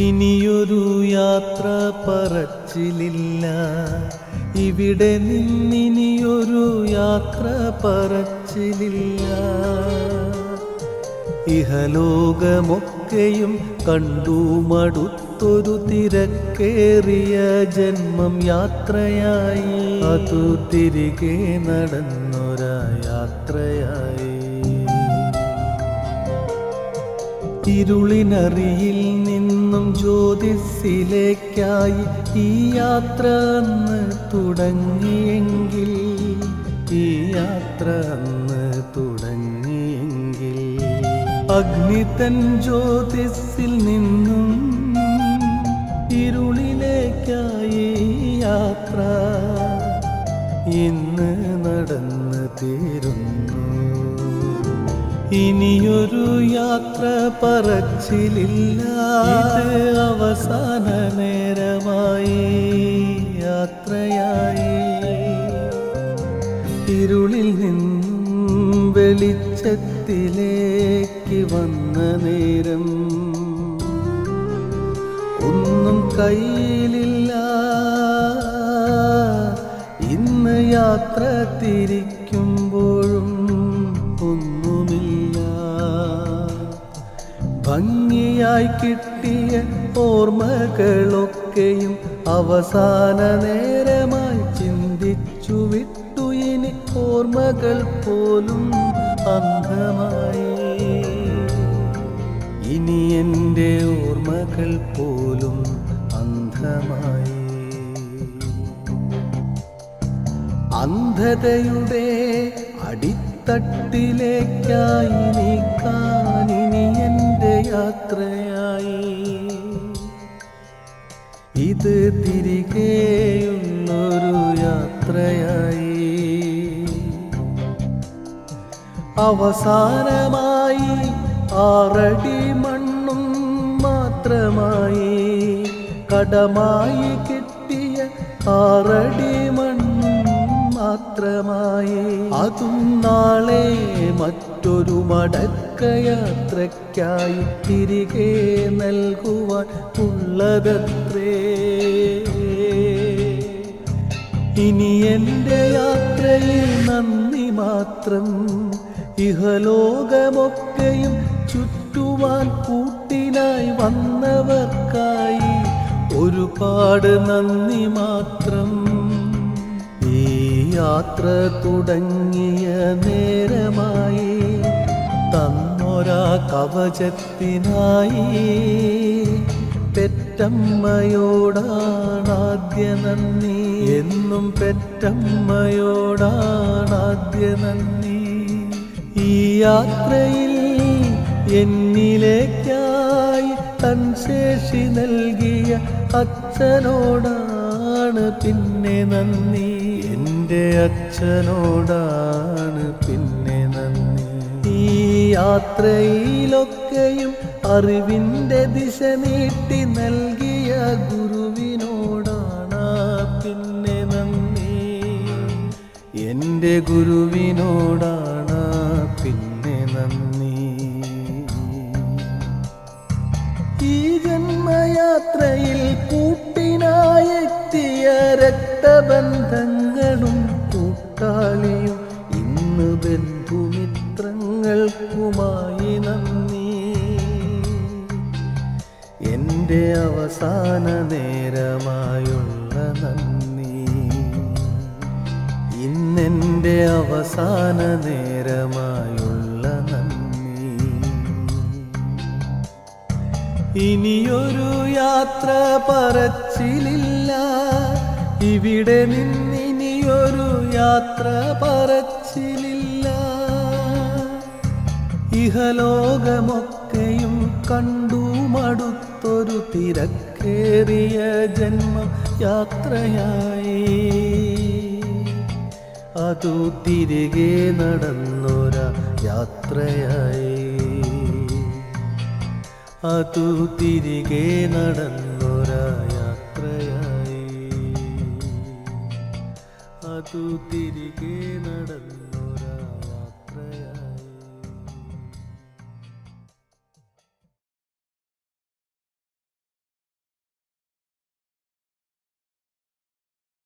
ഇനിയൊരു യാത്ര പറച്ചിലില്ല, ഇവിടെ നിന്നിനിയൊരു യാത്ര പറച്ചിലില്ല. ഇഹലോകമൊക്കെയും കണ്ടു മടുത്തൊരു തിരക്കേറിയ ജന്മം യാത്രയായി, അതു തിരികെ നടന്നൊരാ യാത്രയായി. ഇരുളിനറിയിൽ നിന്നും ജ്യോതിസിലേക്കായി ഈ യാത്ര അന്ന് തുടങ്ങിയെങ്കിൽ, ഈ യാത്ര അന്ന് തുടങ്ങിയെങ്കിൽ, അഗ്നിതൻ ജ്യോതിസിൽ നിന്നും ഇരുളിലേക്കായി യാത്ര ഇന്ന് നടന്നു തീരുന്നു. ഇനിയൊരു യാത്ര പറച്ചിലില്ല, ഇത് അവസാന നേരമായി, യാത്രയായി. ഇരുളിൽ നിന്നും വെളിച്ചത്തിലേക്ക് വന്ന നേരം, ഒന്നും കയ്യിലില്ല, ഇന്ന് യാത്ര തിരിക്കുമ്പോഴും ഒന്നുമില്ല. ഭംഗിയായി കിട്ടിയ ഓർമ്മകളൊക്കെയും അവസാന നേരമായി ചിന്തിച്ചു വിട്ടു. ഇനി ഓർമ്മകൾ പോലും അന്ധമായി, ഇനി എൻ്റെ ഓർമ്മകൾ പോലും അന്ധമായി. അന്ധതയുടെ അടിത്തട്ടിലേക്കായി നീക്കാനിനി എൻ്റെ യാത്രയായി. ഇത് തിരികെയുള്ളൊരു യാത്രയായി. അവസാനമായി 6 അടി മണ്ണും മാത്രമായി, കടമായി കിട്ടിയ 6 അടി മണ്ണും മാത്രമായി. അതും നാളെ മറ്റൊരു മടക്കയാത്രയ്ക്കായി തിരികെ നൽകുവാൻ ഉള്ളതത്രേ. ഇനി എൻ്റെ യാത്രയിൽ നന്ദി മാത്രം, ഇഹലോകമൊക്കെയും ചുറ്റുവാൻ കൂട്ടിനായി വന്നവർക്കായി ഒരുപാട് നന്ദി മാത്രം. ഈ യാത്ര തുടങ്ങിയ നേരമായി, തന്നൊരാ കവചത്തിനായി പെറ്റമ്മയോടാണാദ്യ നന്ദി, എന്നും പെറ്റമ്മയോടാണാദ്യ നന്ദി. ഈ യാത്രയിൽ എന്നിലേക്കായി തൻ ശേഷി നൽകിയ അച്ഛനോടാണ് പിന്നെ നന്ദി, എൻ്റെ അച്ഛനോടാണ് പിന്നെ നന്ദി. ഈ യാത്രയിലൊക്കെയും അറിവിൻ്റെ ദിശ നീട്ടി നൽകിയ ഗുരുവിനോടാണ് പിന്നെ നന്ദി, എൻ്റെ ഗുരുവിനോടാണ് പിന്നെ നന്ദി. ഈ ജന്മയാത്രയിൽ കൂട്ടിനായെത്തിയ രക്തബന്ധങ്ങളും കൂട്ടാളിയും ഇന്ന് ബന്ധുമിത്രങ്ങൾക്കുമായി നന്ദി. എൻ്റെ അവസാന നേരമായുള്ള നന്ദി, ഇന്നെൻ്റെ അവസാന നേരമായുള്ള നന്ദി. ഇനിയൊരു യാത്ര പറച്ചിലില്ല, ഇവിടെ നിന്നിനിയൊരു യാത്ര പറച്ചിലില്ല. ഇഹലോകമൊക്കെയും കണ്ടു മടുത്തൊരു തിരക്കേറിയ ജന്മം യാത്രയായി, അതു തിരികെ നടന്നൊരാ യാത്രയായി, അതു തിരികെ നടന്നൊരാ യാത്രയായി, അതു തിരികെ നടന്നു.